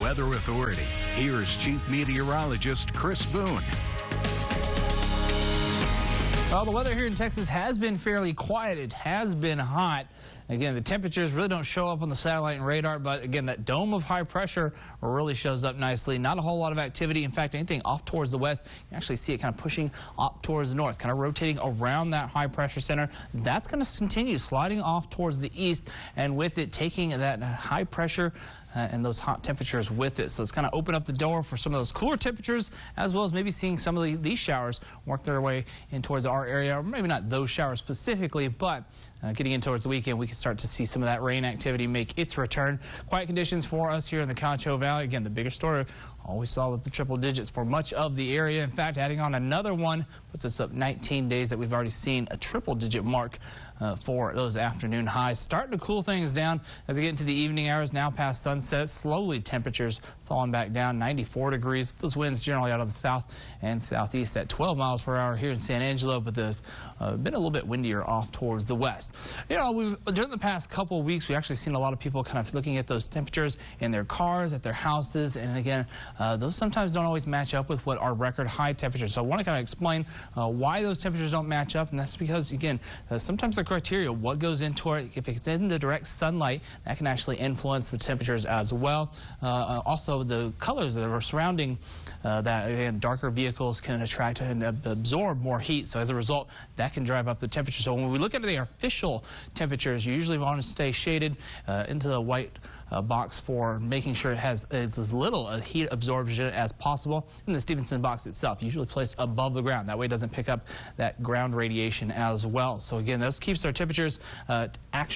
Weather Authority. Here's Chief Meteorologist Chris Boone. Well, the weather here in Texas has been fairly quiet. It has been hot. Again, the temperatures really don't show up on the satellite and radar, but again, that dome of high pressure really shows up nicely. Not a whole lot of activity. In fact, anything off towards the west, you actually see it kind of pushing up towards the north, kind of rotating around that high pressure center. That's going to continue sliding off towards the east, and with it taking that high pressure and those hot temperatures with it. So it's kind of open up the door for some of those cooler temperatures, as well as maybe seeing some of these showers work their way in towards our area. Or maybe not those showers specifically, but getting in towards the weekend, we can start to see some of that rain activity make its return. Quiet conditions for us here in the Concho Valley. Again, the bigger story all we saw was the triple digits for much of the area. In fact, adding on another one puts us up 19 days that we've already seen a triple digit mark for those afternoon highs. Starting to cool things down as we get into the evening hours, now past sunset. Slowly temperatures falling back down, 94 degrees. Those winds generally out of the south and southeast at 12 miles per hour here in San Angelo, but they've been a little bit windier off towards the west. You know, during the past couple of weeks, we've actually seen a lot of people kind of looking at those temperatures in their cars, at their houses, and again, those sometimes don't always match up with what our record high temperatures. So I want to kind of explain why those temperatures don't match up, and that's because, again, sometimes the criteria, what goes into it, if it's in the direct sunlight, that can actually influence the temperatures as well. Also, the colors that are surrounding that, again, darker vehicles can attract and absorb more heat. So as a result, that can drive up the temperature. So when we look at the official temperatures, you usually want to stay shaded into the white box for making sure it's as little a heat absorption as possible. In the Stevenson box itself, usually placed above the ground. That way it doesn't pick up that ground radiation as well. So again, this keeps our temperatures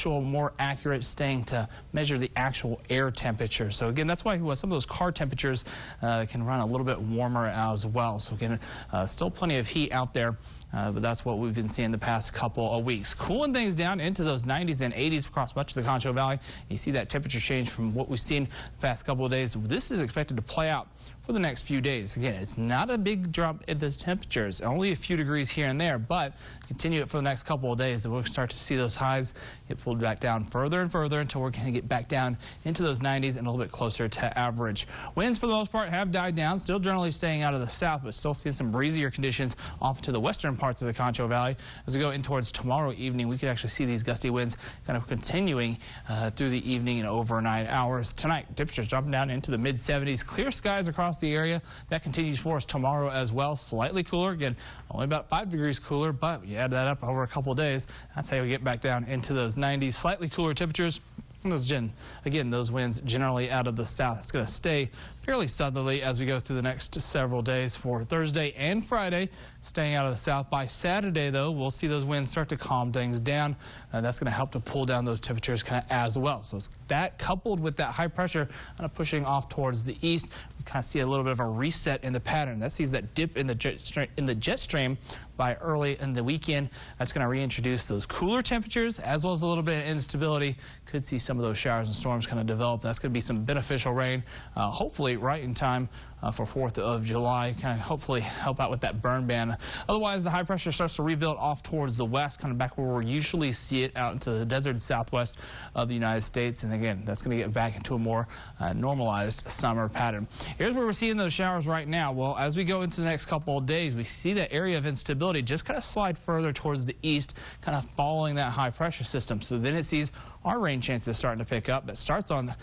more accurate, staying to measure the actual air temperature. So again, that's why some of those car temperatures can run a little bit warmer as well. So again, still plenty of heat out there. But that's what we've been seeing the past couple of weeks. Cooling things down into those 90s and 80s across much of the Concho Valley. You see that temperature change from what we've seen the past couple of days. This is expected to play out for the next few days. Again, it's not a big drop in the temperatures, only a few degrees here and there, but continue it for the next couple of days, and we'll start to see those highs get pulled back down further and further until we're going to get back down into those 90s and a little bit closer to average. Winds, for the most part, have died down, still generally staying out of the south, but still seeing some breezier conditions off to the western parts of the Concho Valley. As we go in towards tomorrow evening, we could actually see these gusty winds kind of continuing through the evening and overnight hours. Tonight, temperatures dropping down into the mid-70s. Clear skies across the area. That continues for us tomorrow as well. Slightly cooler. Again, only about 5 degrees cooler, but you add that up over a couple of days, that's how we get back down into those 90s. Slightly cooler temperatures. Again, those winds generally out of the south. It's going to stay fairly southerly as we go through the next several days for Thursday and Friday, staying out of the south. By Saturday, though, we'll see those winds start to calm things down. That's going to help to pull down those temperatures kind of as well. So it's that coupled with that high pressure kind of pushing off towards the east, we kind of see a little bit of a reset in the pattern. That sees that dip in the jet stream by early in the weekend. That's going to reintroduce those cooler temperatures as well as a little bit of instability. Could see some of those showers and storms kind of develop. That's going to be some beneficial rain, hopefully right in time for 4th of July, kind of hopefully help out with that burn ban. Otherwise, the high pressure starts to rebuild off towards the west, kind of back where we usually see it out into the desert southwest of the United States. And again, that's going to get back into a more normalized summer pattern. Here's where we're seeing those showers right now. Well, as we go into the next couple of days, we see that area of instability just kind of slide further towards the east, kind of following that high pressure system. So then it sees our rain chances starting to pick up. It starts on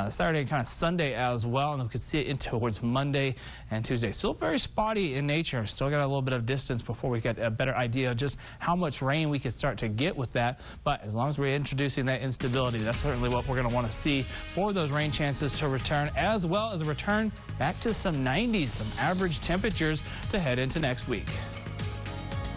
Saturday and kind of Sunday as well, and we could see it into towards Monday and Tuesday. Still very spotty in nature. Still got a little bit of distance before we get a better idea of just how much rain we could start to get with that. But as long as we're introducing that instability, that's certainly what we're going to want to see for those rain chances to return, as well as a return back to some 90s, some average temperatures to head into next week.